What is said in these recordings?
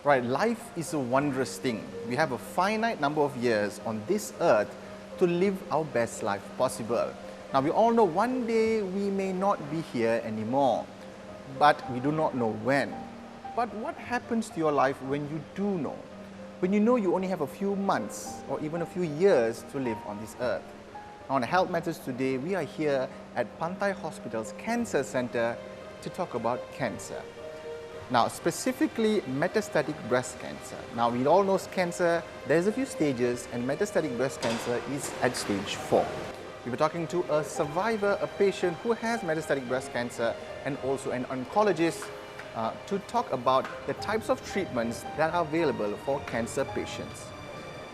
Right, life is a wondrous thing. We have a finite number of years on this earth to live our best life possible. Now, we all know one day we may not be here anymore, but we do not know when. But what happens to your life when you do know? When you know you only have a few months or even a few years to live on this earth. Now, on Health Matters today, we are here at Pantai Hospital's Cancer Center to talk about cancer. Now, specifically metastatic breast cancer. Now, we all know cancer, there's a few stages, and metastatic breast cancer is at stage 4. We were talking to a survivor, a patient who has metastatic breast cancer, and also an oncologist to talk about the types of treatments that are available for cancer patients.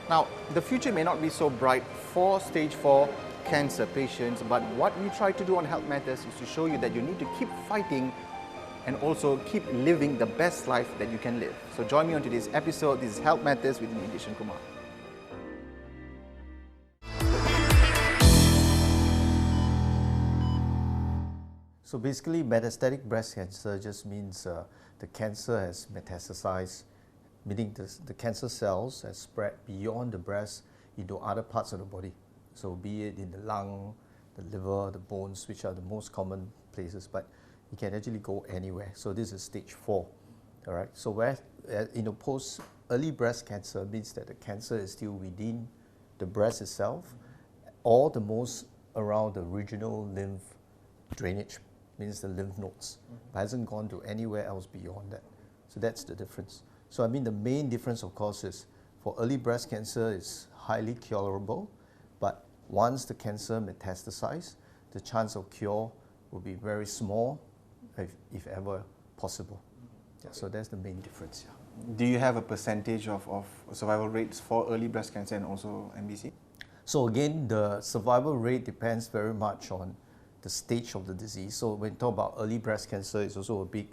Now, the future may not be so bright for stage 4 cancer patients, but what we try to do on Health Matters is to show you that you need to keep fighting and also keep living the best life that you can live. So join me on today's episode. This is Health Matters with me, Dishan Kumar. So basically, metastatic breast cancer just means the cancer has metastasized, meaning the cancer cells has spread beyond the breast into other parts of the body. So be it in the lung, the liver, the bones, which are the most common places, but it can actually go anywhere. So this is stage 4, all right? So where, early breast cancer means that the cancer is still within the breast itself, or the most around the regional lymph drainage, means the lymph nodes. It hasn't gone to anywhere else beyond that. So that's the difference. So I mean, the main difference, of course, is for early breast cancer is highly curable, but once the cancer metastasizes, the chance of cure will be very small, if ever possible. Yeah, so that's the main difference. Yeah. Do you have a percentage of survival rates for early breast cancer and also MBC? So again, the survival rate depends very much on the stage of the disease. So when we talk about early breast cancer, it's also a big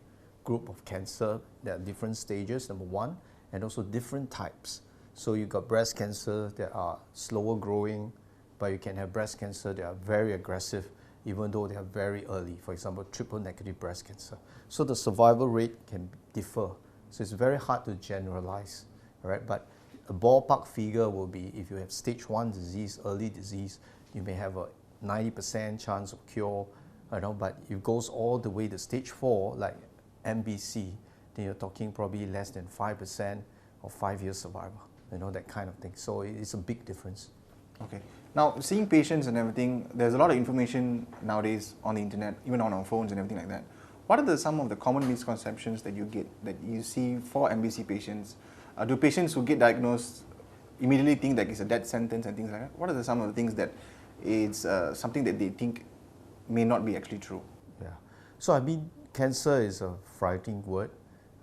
group of cancer. There are different stages, number one, and also different types. So you've got breast cancer that are slower growing, but you can have breast cancer that are very aggressive, even though they are very early, for example, triple negative breast cancer. So the survival rate can differ. So it's very hard to generalize, right? But a ballpark figure will be if you have stage 1 disease, early disease, you may have a 90% chance of cure, but if it goes all the way to stage 4, like MBC, then you're talking probably less than 5% or 5-year survival, that kind of thing. So it's a big difference. Okay. Now, seeing patients and everything, there's a lot of information nowadays on the internet, even on our phones and everything like that. What are some of the common misconceptions that you get, that you see for MBC patients? Do patients who get diagnosed immediately think that it's a death sentence and things like that? What are some of the things that it's something that they think may not be actually true? Yeah. So I mean, cancer is a frightening word,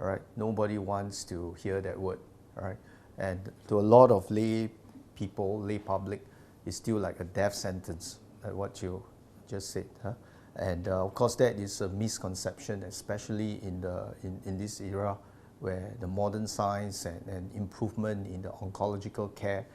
all right? Nobody wants to hear that word, all right? And to a lot of lay people, lay public, it's still like a death sentence, like what you just said. Huh? And of course, that is a misconception, especially in this era where the modern science and improvement in the oncological care,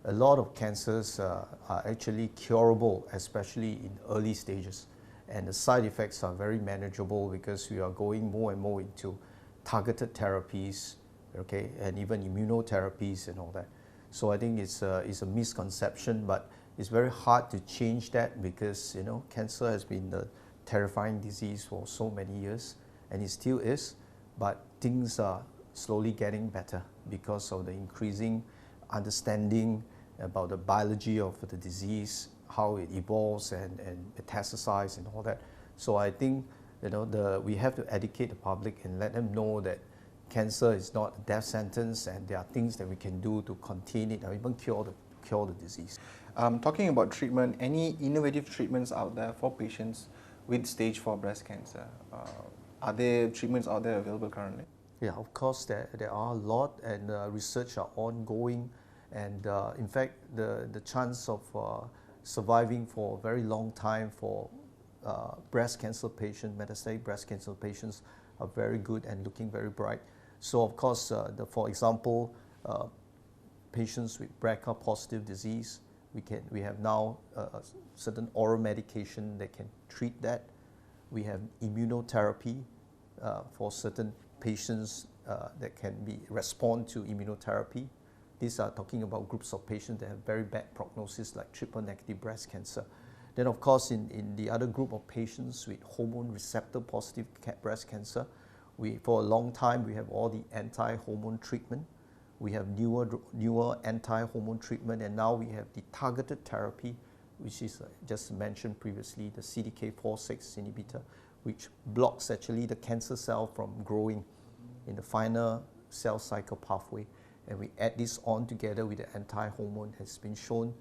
a lot of cancers are actually curable, especially in early stages. And the side effects are very manageable because we are going more and more into targeted therapies, okay, and even immunotherapies and all that. So I think it's a misconception, but it's very hard to change that because, cancer has been a terrifying disease for so many years, and it still is, but things are slowly getting better because of the increasing understanding about the biology of the disease, how it evolves and metastasizes and all that. So I think, we have to educate the public and let them know that cancer is not a death sentence, and there are things that we can do to contain it or even cure the disease. Talking about treatment, any innovative treatments out there for patients with stage 4 breast cancer? Are there treatments out there available currently? Yeah, of course there are a lot, and research are ongoing, and in fact the chance of surviving for a very long time for breast cancer patients, metastatic breast cancer patients, are very good and looking very bright. So of course, for example, patients with BRCA positive disease, we have now a certain oral medication that can treat that. We have immunotherapy for certain patients that can be respond to immunotherapy. These are talking about groups of patients that have very bad prognosis, like triple negative breast cancer. Then, of course, in the other group of patients with hormone receptor positive breast cancer, for a long time we have all the anti-hormone treatment. We have newer anti-hormone treatment, and now we have the targeted therapy, which is just mentioned previously, the CDK4/6 inhibitor, which blocks actually the cancer cell from growing in the final cell cycle pathway. And we add this on together with the anti-hormone, has been shown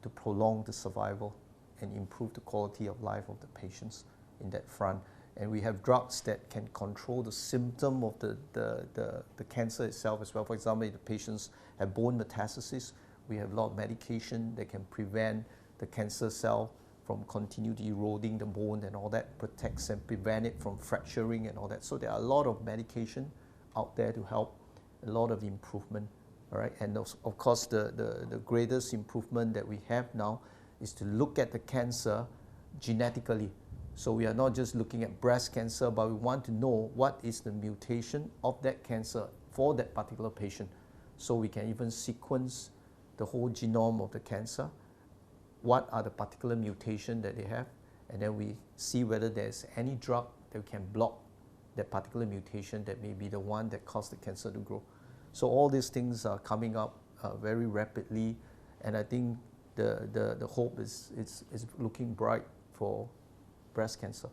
to prolong the survival and improve the quality of life of the patients in that front. And we have drugs that can control the symptom of the cancer itself as well. For example, if the patients have bone metastasis, we have a lot of medication that can prevent the cancer cell from continually eroding the bone, and all that protects and prevent it from fracturing and all that. So there are a lot of medication out there to help, a lot of improvement, all right? And of course, the greatest improvement that we have now is to look at the cancer genetically. So we are not just looking at breast cancer, but we want to know what is the mutation of that cancer for that particular patient. So we can even sequence the whole genome of the cancer, what are the particular mutation that they have, and then we see whether there's any drug that can block that particular mutation that may be the one that caused the cancer to grow. So all these things are coming up very rapidly, and I think the hope is looking bright for breast cancer.